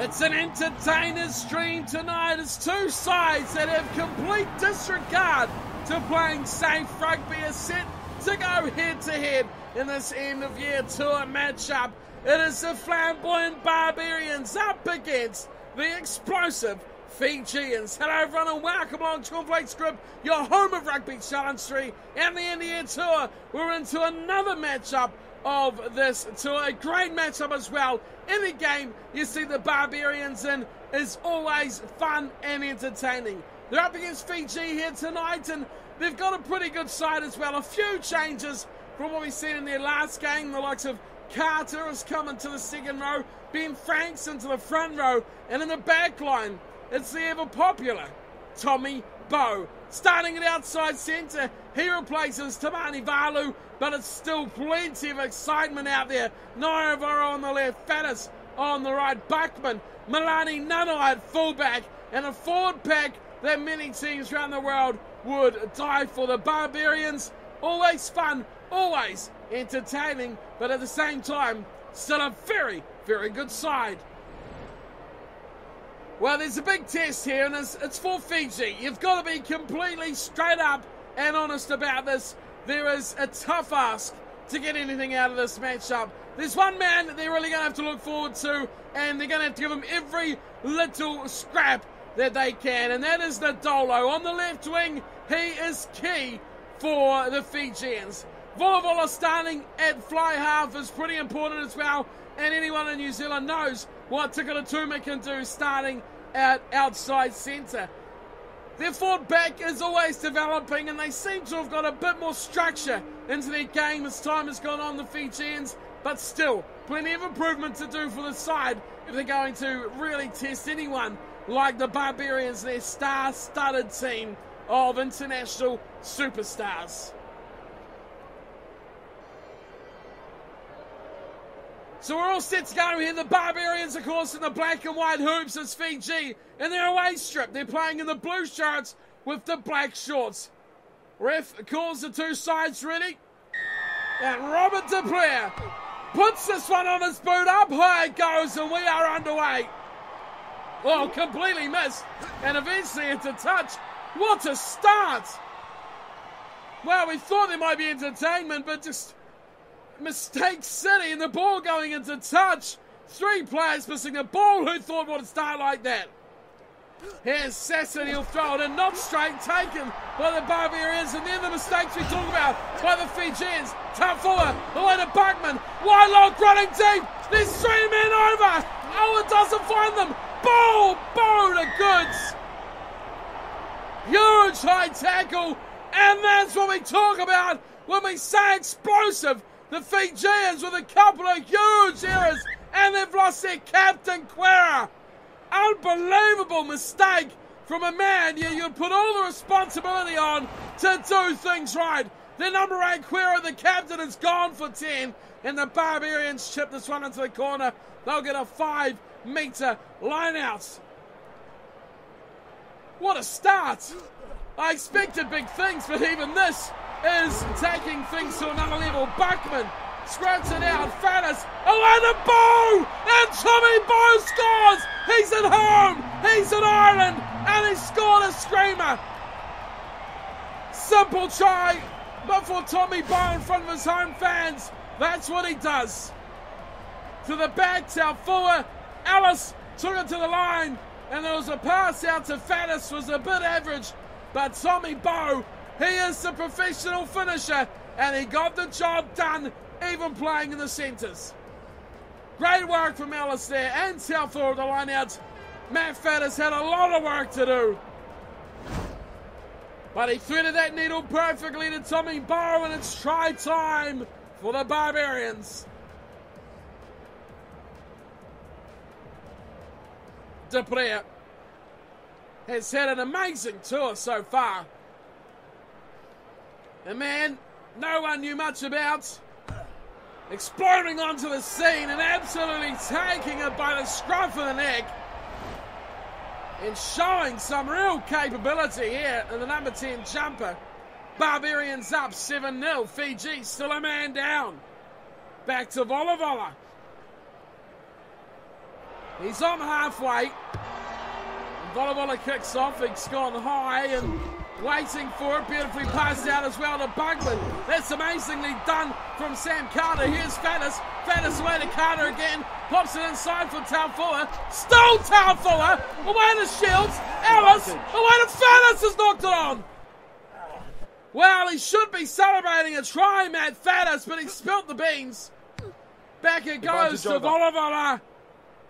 It's an entertainer's stream tonight. It's two sides that have complete disregard to playing safe rugby are set to go head-to-head in this end-of-year tour matchup. It is the flamboyant Barbarians up against the explosive Fijians. Hello everyone and welcome along to Cornflakes Group, your home of Rugby Challenge 3 and the end-of-year tour. We're into another matchup of this tour, a great matchup as well. Any game you see the Barbarians in is always fun and entertaining. They're up against Fiji here tonight and they've got a pretty good side as well. A few changes from what we've seen in their last game. The likes of Carter has come into the second row, Ben Franks into the front row, and in the back line it's the ever popular Tommy Bow. Starting at outside centre, he replaces Tamani Valu, but it's still plenty of excitement out there. Naivaro on the left, Faddis on the right, Buckman, Milani Nanai at fullback, and a forward pack that many teams around the world would die for. The Barbarians, always fun, always entertaining, but at the same time, still a very, very good side. Well, there's a big test here, and it's for Fiji. You've got to be completely straight up and honest about this. There is a tough ask to get anything out of this matchup. There's one man that they're really going to have to look forward to, and they're going to have to give him every little scrap that they can, and that is the Dolo. On the left wing, he is key for the Fijians. Volavola starting at fly half is pretty important as well, and anyone in New Zealand knows what Tikaratuma can do starting at outside centre. Their forward back is always developing, and they seem to have got a bit more structure into their game as time has gone on, the Fijians, but still plenty of improvement to do for the side if they're going to really test anyone like the Barbarians, their star-studded team of international superstars. So we're all set to go here. The Barbarians, of course, in the black and white hoops as Fiji in their away strip. They're playing in the blue shirts with the black shorts. Ref calls the two sides ready. And Robert de Blair puts this one on his boot. Up high it goes, and we are underway. Well, completely missed. And eventually into touch. What a start. Well, we thought there might be entertainment, but just mistake city, and the ball going into touch. Three players missing the ball. Who thought would start like that? Here's Sasson, he'll throw it in, not straight, taken by the Barbarians, and then the mistakes we talk about by the Fijians. Tough forward, away to Buckman, Wylock running deep, there's three men over. Oh, it doesn't find them. Bow to goods. Huge high tackle, and that's what we talk about when we say explosive. The Fijians with a couple of huge errors, and they've lost their captain, Quera. Unbelievable mistake from a man you'd put all the responsibility on to do things right. The number 8, Quera, the captain, is gone for 10, and the Barbarians chip this one into the corner. They'll get a 5-metre line out. What a start. I expected big things, but even this is taking things to another level. Buckman scraps it out. Faddis away the ball, and Tommy Bow scores. He's at home, he's at Ireland, and he scored a screamer. Simple try, but for Tommy Bow in front of his home fans, that's what he does. To the back, Taufua. Ellis took it to the line, and there was a pass out to Faddis, was a bit average, but Tommy Bow, he is the professional finisher, and he got the job done, even playing in the centres. Great work from Ellis there, and Taufua at the line-outs. Matt Faddis had a lot of work to do, but he threaded that needle perfectly to Tommy Bow, and it's try time for the Barbarians. De Blair has had an amazing tour so far. A man no one knew much about, exploding onto the scene and absolutely taking it by the scruff of the neck and showing some real capability here in the number 10 jumper. Barbarians up 7-0. Fiji still a man down. Back to Volavola. He's on halfway. Volleyball kicks off. It's gone high and waiting for it. Beautifully passed out as well to Bugman. That's amazingly done from Sam Carter. Here's Faddis. Faddis away to Carter again. Pops it inside for Taufua. Still Taufua. Away to Shields. Ellis. Away to Faddis. Has knocked it on. Well, he should be celebrating a try, Matt Faddis, but he spilt the beans. Back it goes to Volleyball.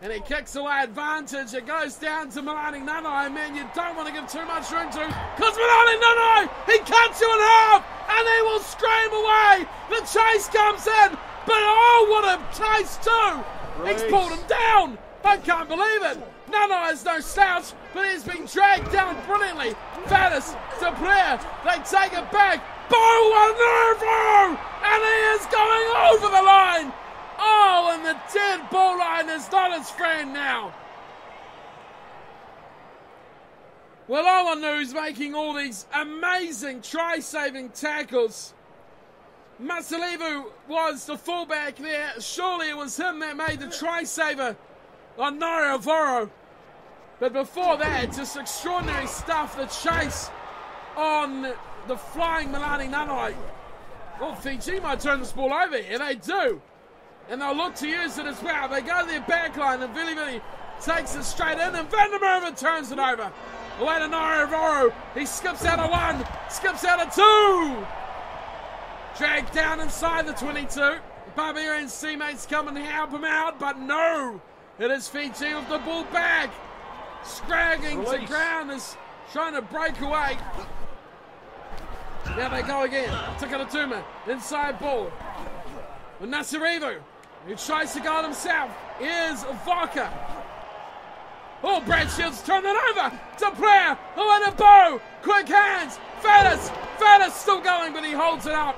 And he kicks away advantage. It goes down to Milani Nanai. Man, you don't want to give too much room to. Because Milani Nanai, he cuts you in half. And he will scream away. The chase comes in. But oh, what a chase too. He's pulled him down. I can't believe it. Nanai is no slouch, but he's been dragged down brilliantly. Faddis to Blair. They take it back. Bo and he is going over the line. Oh, and the dead ball line is not his friend now. Well, Owen who's making all these amazing try-saving tackles. Masalivu was the fullback there. Surely it was him that made the try-saver on Naravoro. But before that, just extraordinary stuff. The chase on the flying Milani Nanai. Well, Fiji might turn this ball over here. They do. And they'll look to use it as well. They go to their back line, and Vili takes it straight in, and Van der Merwe turns it over. Away to Naravoro. He skips out of one, skips out of two. Dragged down inside the 22. Barbarians teammates come and help him out, but no. It is Fiji with the ball back. Scragging to ground, is trying to break away. Now they go again. Tikaratuma, inside ball. With Nasarivu, who tries to guard himself, is Vodka. Oh, Brad Shields turned it over to Blair. Oh, and a bow. Quick hands. Faddis still going, but he holds it up.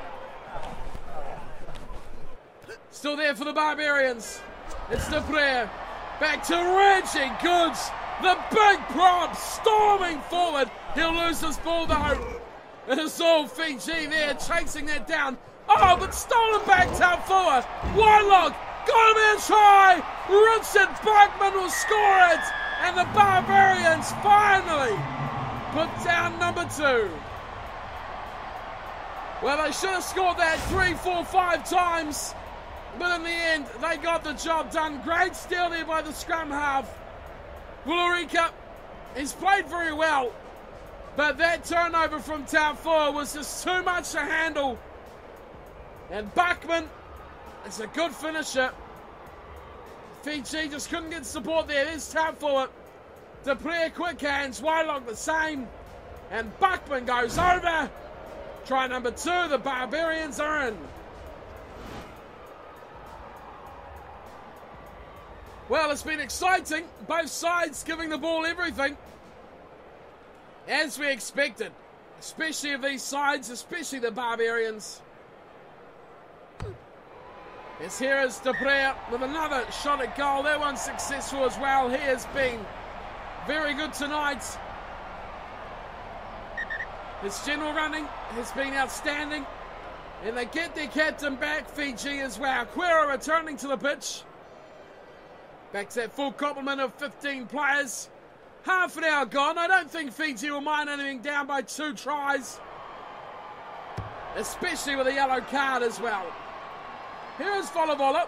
Still there for the Barbarians. It's the Blair. Back to Reggie Goods. The big prop storming forward. He'll lose this ball though. It is all Fiji there chasing that down. Oh, but stolen back Taufua. Whitelock got him in a try. Richard Bugman will score it. And the Barbarians finally put down number 2. Well, they should have scored that 3, 4, 5 times. But in the end, they got the job done. Great steal there by the scrum half. Villarica, he's played very well. But that turnover from Taufua was just too much to handle. And Bugman, it's a good finisher. Fiji just couldn't get support there. There's Taufua. To play quick hands. Whitelock the same. And Bugman goes over. Try number 2. The Barbarians are in. Well, it's been exciting. Both sides giving the ball everything. As we expected. Especially of these sides. Especially the Barbarians. As here is De Brea with another shot at goal. That one's successful as well. He has been very good tonight. His general running has been outstanding. And they get their captain back, Fiji as well. Quero returning to the pitch. Back to that full complement of 15 players. Half an hour gone. I don't think Fiji will mind anything down by 2 tries. Especially with a yellow card as well. Here is Volleyball.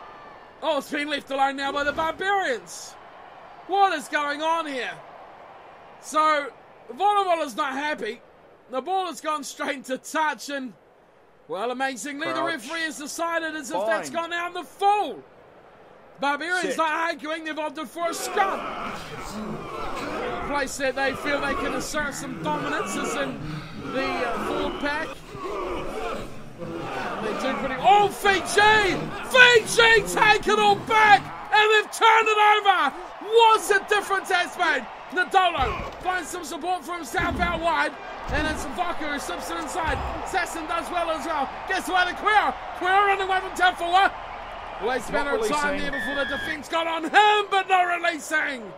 Oh, it's been left alone now by the Barbarians. What is going on here? So, Volleyball is not happy. The ball has gone straight to touch and, well, amazingly, the referee has decided as if that's gone out in the full. Barbarians not arguing, they've opted for a scrum. A place that they feel they can assert some dominance is in the forward pack. They do pretty. Oh, Fiji! Fiji take it all back, and they've turned it over. What's the difference that's made? Nadolo finds some support for himself out wide, and it's Vodka who slips it inside. Sasson does well as well. Gets away to Quero. Quero running away from Taufua. Waste a matter of time there before the defence got on him, but no releasing.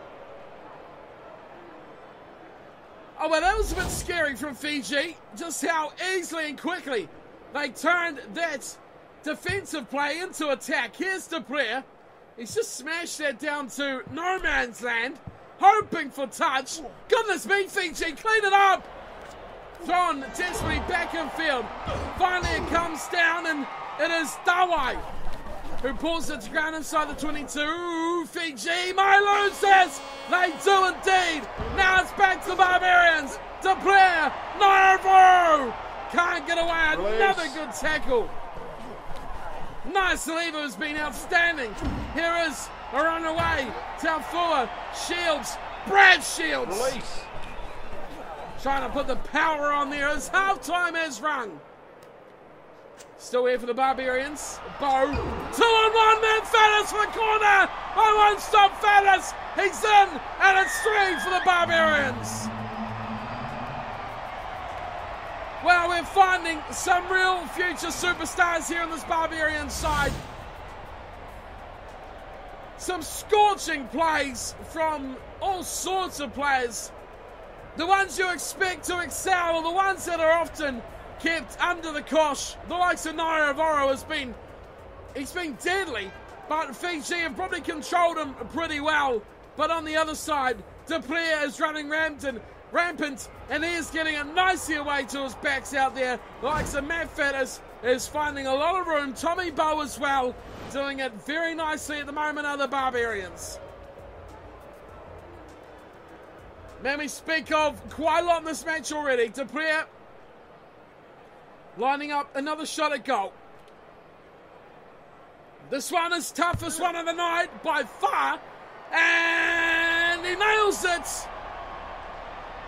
Oh, well, that was a bit scary from Fiji. Just how easily and quickly they turned that defensive play into attack. Here's the player. He's just smashed that down to no man's land, hoping for touch. Goodness me, Fiji, clean it up. Thrown desperately back in field. Finally it comes down and it is Dawai who pulls it to ground inside the 22. Fiji may lose this. They do indeed. Now it's back to the Barbarians. De Player, Nairvo can't get away. Another good tackle. Nice lever has been outstanding. Here is a run away. Taufua, Shields, Brad Shields. Release. Trying to put the power on there as halftime has rung. Still here for the Barbarians. Bow. 2-on-1, man. Faddis for the corner. I won't stop Faddis. He's in, and it's 3 for the Barbarians. Well, we're finding some real future superstars here on this Barbarian side. Some scorching plays from all sorts of players. The ones you expect to excel are the ones that are often kept under the cosh. The likes of Nairvo he's been deadly, but Fiji have probably controlled him pretty well. But on the other side, De Player is running rampant, and he is getting it nicely away to his backs out there. The likes of Matt Faddis is finding a lot of room. Tommy Bow as well, doing it very nicely at the moment are the Barbarians. Man, we speak of quite a lot in this match already. De Player lining up another shot at goal. This one is toughest one of the night by far, and he nails it.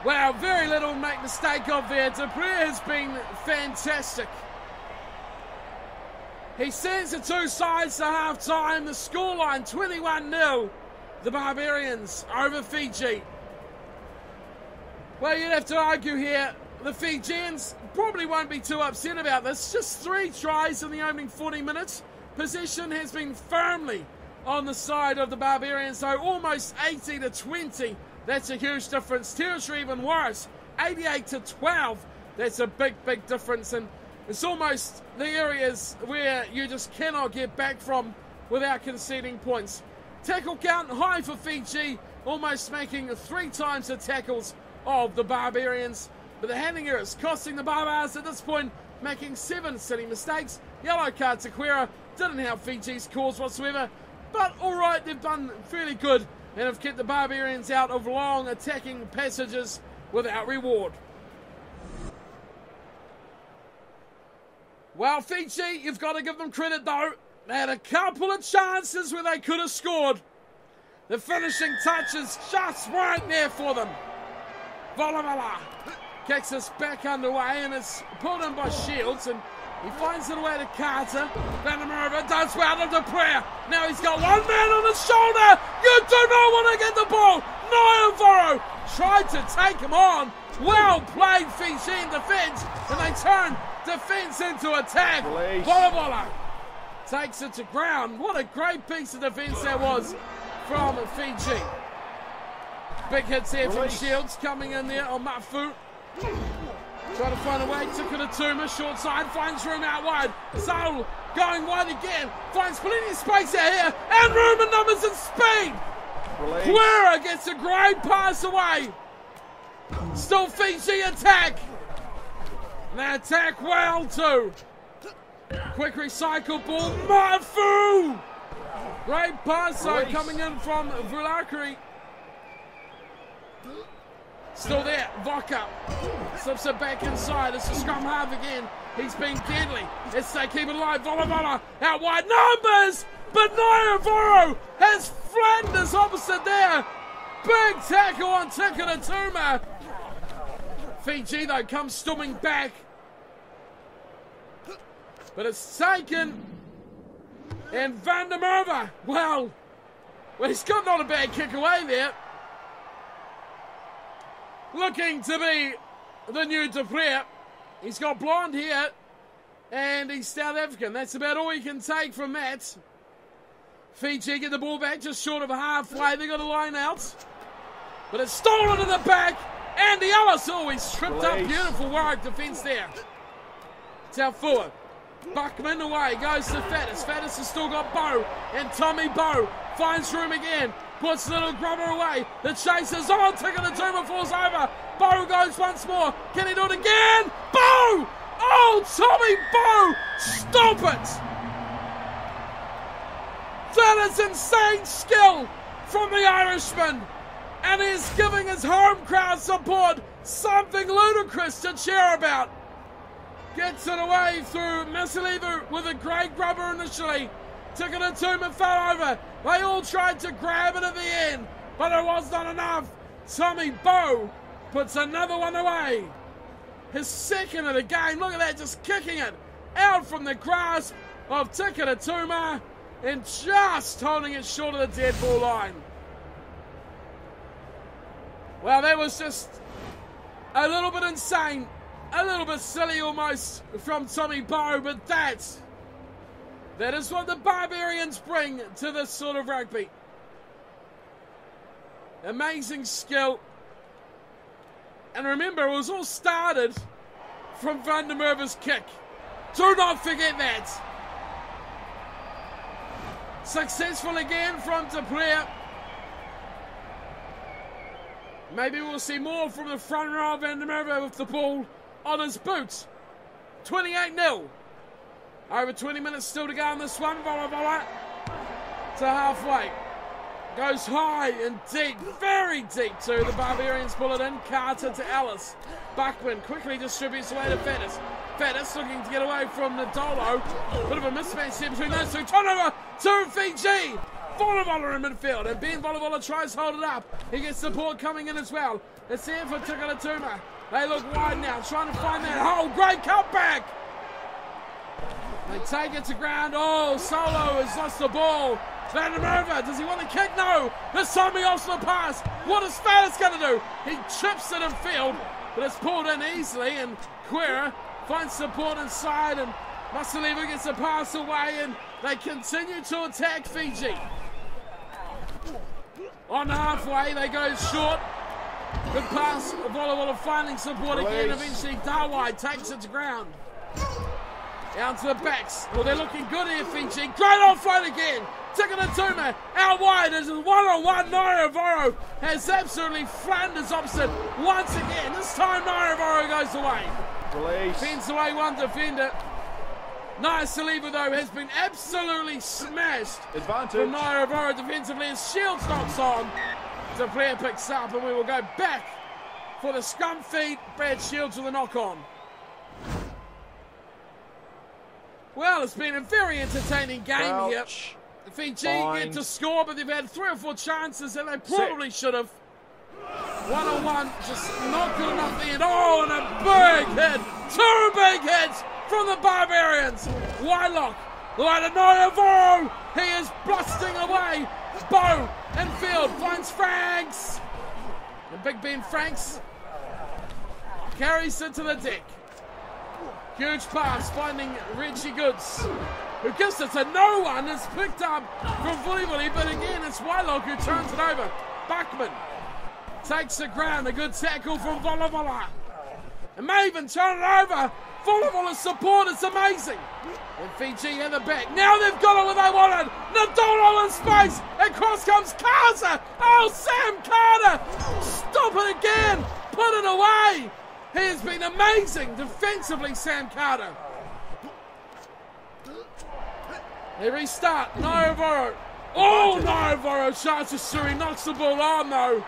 Wow, very little to make mistake of there. De Player has been fantastic. He sends the two sides to half-time. The scoreline 21-0. The Barbarians over Fiji. Well, you'd have to argue here, the Fijians probably won't be too upset about this. Just 3 tries in the opening 40 minutes. Possession has been firmly on the side of the Barbarians, so almost 80-20. That's a huge difference. Territory even worse, 88-12. That's a big, big difference, and it's almost the areas where you just cannot get back from without conceding points. Tackle count high for Fiji, almost making 3 times the tackles of the Barbarians. But the handling errors costing the Barbars at this point, making 7 silly mistakes. Yellow card to Quera didn't help Fiji's cause whatsoever. But alright, they've done fairly good and have kept the Barbarians out of long attacking passages without reward. Well, Fiji, you've got to give them credit though. They had a couple of chances where they could have scored. The finishing touches just weren't there for them. Valavala kicks us back underway and it's pulled in by Shields, and he finds it away to Carter. Vandermeer does well to De Player. Now he's got one man on his shoulder. You do not want to get the ball. Nairvo tried to take him on. Well played, Fiji in defence, and they turn defence into attack. Valavala takes it to ground. What a great piece of defence that was from Fiji. Big hits here from Shields coming in there on Mafu. Trying to find a way, took it to Tuma, short side, finds room out wide. Saul going wide again, finds plenty of space out here, and room and numbers and speed. Quera gets a great pass away. Still Fiji attack. And they attack well too. Quick recycle ball, Mafu. Great pass though coming in from Vulakari. Still there, Voka slips it back inside. It's the scrum half again. He's been deadly. It's they keep it alive. Vola out wide, numbers, but Nairvo has flattened his opposite there. Big tackle on Tuma. Fiji though comes storming back, but it's taken. And Vandermeer, well, he's got not a bad kick away there. Looking to be the new De Player. He's got blonde hair and he's South African. That's about all you can take from that. Fiji get the ball back just short of halfway. They got a line out, but it's stolen to the back. Andy Ellis always tripped up. Beautiful work defence there. Taufua Buckman away, goes to Faddis. Faddis has still got Bow, and Tommy Bow finds room again. Puts little Grubber away. The chase is on. Tikatuma falls over. Bow goes once more. Can he do it again? Bow! Oh, Tommy Bow! Stop it! That is insane skill from the Irishman. And he's giving his home crowd support something ludicrous to cheer about. Gets it away through Masalivu with a great grubber initially. Tikatuma fell over. They all tried to grab it at the end, but it was not enough. Tommy Bow puts another one away. His second of the game. Look at that, just kicking it out from the grasp of Tikatuma and just holding it short of the dead ball line. Well, that was just a little bit insane, a little bit silly almost from Tommy Bow, but that is what the Barbarians bring to this sort of rugby. Amazing skill. And remember, it was all started from Van der Merwe's kick. Do not forget that. Successful again from De Pleer. Maybe we'll see more from the front row of Van der Merwe with the ball on his boots. 28-0. Over 20 minutes still to go on this one. Vola to halfway. Goes high and deep, very deep too. The Barbarians pull it in. Carter to Ellis. Buckman quickly distributes away to Faddis. Faddis looking to get away from Nadolo. Bit of a mismatch here between those two. Turnover to Fiji. Vola in midfield, and Ben Vola tries to hold it up. He gets support coming in as well. It's here for Tikatuma. They look wide now, trying to find that hole. Great cutback. They take it to ground. Oh, Solo has lost the ball. Van der Merwe, does he want to kick? No. This time he offs the pass. What is Faddis going to do? He chips it in field, but it's pulled in easily, and Quera finds support inside, and Masalivu gets the pass away, and they continue to attack Fiji. On halfway, they go short. Good pass. Vola finding support again. Eventually, Dawai takes it to ground. Down to the backs. Well, they're looking good here, Fiji. Great offload again. Tikatuma out wide. There's a one-on-one. Naivoro has absolutely flattened his opposite once again. This time, Naivoro goes away. Release. Fends away one defender. Saliva, though, has been absolutely smashed. Advantage. From Naivoro defensively. His Shields knocks on. The player picks up, and we will go back for the scrum feed. Brad Shields with a knock-on. Well, it's been a very entertaining game here. Fiji get to score, but they've had 3 or 4 chances, and they probably should have. One-on-one, just not good enough there. Oh, and a big hit. 2 big hits from the Barbarians. Whitelock, Naivoro. He is busting away. Bow and field finds Franks. And Big Ben Franks carries it to the deck. Huge pass finding Reggie Goods, who gives it to no one. It's picked up from Vulivuli, but again it's Whitelock who turns it over. Buckman takes the ground. A good tackle from Vola. And may even turn it over. Volavola's support is amazing. And Fiji in the back. Now they've got it where they wanted. Nadolo in space. Across comes Carter. Oh, Sam Carter. Stop it again. Put it away. He has been amazing defensively, Sam Carter. They restart. Naivoro. Oh, Naivoro charges through. He knocks the ball on, though.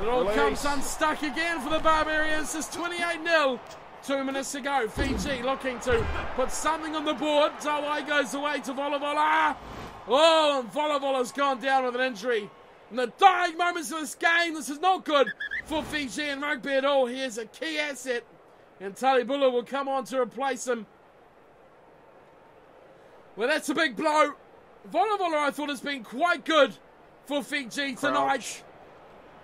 It all comes unstuck again for the Barbarians. It's 28-0. 2 minutes to go. Fiji looking to put something on the board. Dawai goes away to Vola. Oh, and Volavola's gone down with an injury. In the dying moments of this game, this is not good for Fijian rugby at all. He is a key asset, and Talibula will come on to replace him. Well, that's a big blow. Vola, I thought, has been quite good for Fiji tonight.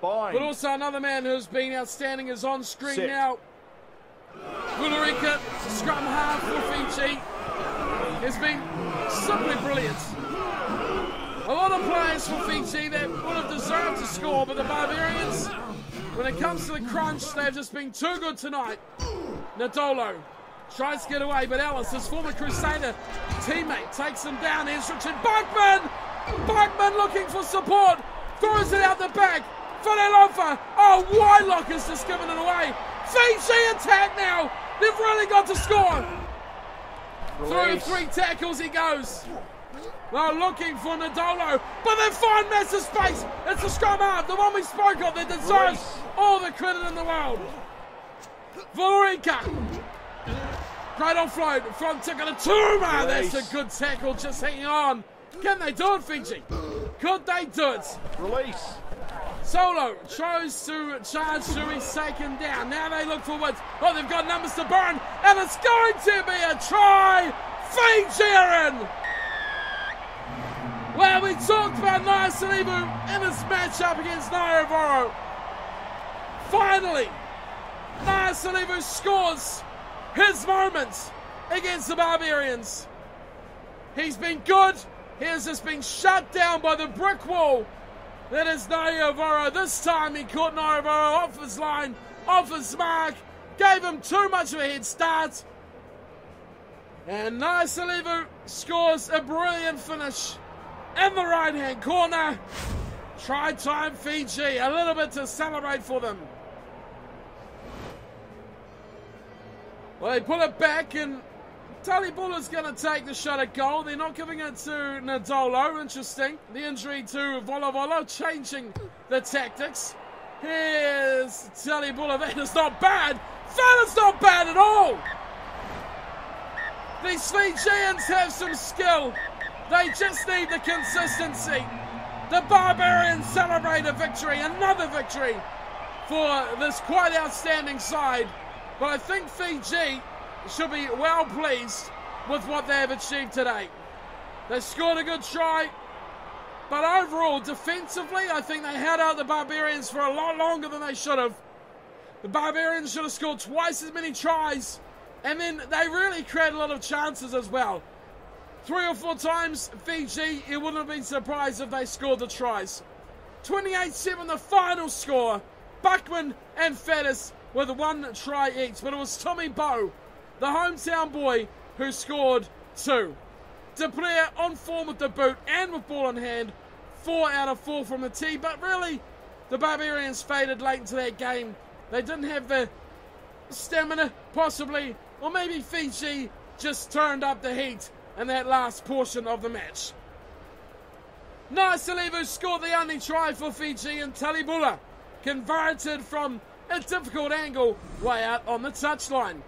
But also another man who's been outstanding is on screen now. Vularica, scrum half for Fiji, has been simply brilliant. A lot of players for Fiji that would have deserved to score, but the Barbarians, when it comes to the crunch, they've just been too good tonight. Nadolo Tries to get away, but Ellis, his former Crusader teammate, takes him down. Here's Richard Bachman. Bachman looking for support. Throws it out the back. Finelofa. Oh, Wylock has just given it away. Fiji attack now. They've really got to score. Through 3 tackles he goes. They're looking for Nadolo, but they find massive space. It's the scrum half, the one we spoke of that deserves all the credit in the world. Valorinka. Great offload from Tikaratuma. That's a good tackle, just hanging on. Can they do it, Fiji? Could they do it? Release. Solo chose to charge through his taken down. Now they look forward. Oh, they've got numbers to burn, and it's going to be a try. Fiji are in. Well, we talked about Naya Salibu in his matchup against Naivoro. Finally, Naya Salibu scores his moment against the Barbarians. He's been good. He has just been shut down by the brick wall that is Naivoro. This time he caught Naivoro off his line, off his mark, gave him too much of a head start. And Naya Salibu scores a brilliant finish in the right-hand corner. Try time Fiji, a little bit to celebrate for them. Well, they pull it back and Talibula's going to take the shot at goal. They're not giving it to Nadolo. Interesting. The injury to Volovolo, changing the tactics. Here's Talibula. That is not bad. That is not bad at all. These Fijians have some skill. They just need the consistency. The Barbarians celebrate a victory, another victory for this quite outstanding side. But I think Fiji should be well pleased with what they have achieved today. They scored a good try, but overall, defensively, I think they held out the Barbarians for a lot longer than they should have. The Barbarians should have scored twice as many tries, and then they really created a lot of chances as well. 3 or 4 times, Fiji, you wouldn't have been surprised if they scored the tries. 28-7 the final score. Buckman and Faddis with 1 try each, but it was Tommy Bowe, the hometown boy, who scored 2. De Player on form with the boot and with ball in hand, 4 out of 4 from the tee, but really, the Barbarians faded late into that game. They didn't have the stamina, possibly, or maybe Fiji just turned up the heat in that last portion of the match. Naya Salibu scored the only try for Fiji, and Talibula converted from a difficult angle way out on the touchline.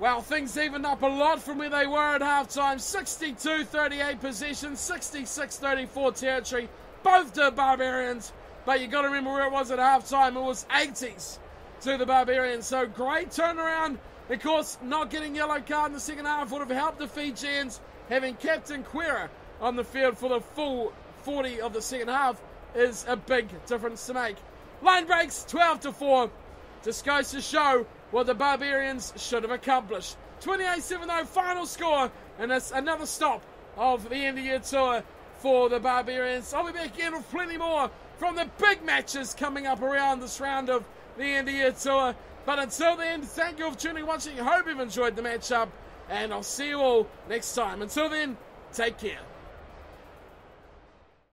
Well, things evened up a lot from where they were at halftime. 62-38 possession, 66-34 territory, both to Barbarians. But you got to remember where it was at halftime. It was 80s to the Barbarians. So great turnaround. Of course, not getting yellow card in the second half would have helped the Fijians. Having Captain Quera on the field for the full 40 of the second half is a big difference to make. Line breaks 12-4. Just goes to show what the Barbarians should have accomplished. 28-7 though, final score, and it's another stop of the end of year tour for the Barbarians. I'll be back again with plenty more from the big matches coming up around this round of the end of year tour. But until then, thank you for tuning and watching. I hope you've enjoyed the matchup, and I'll see you all next time. Until then, take care.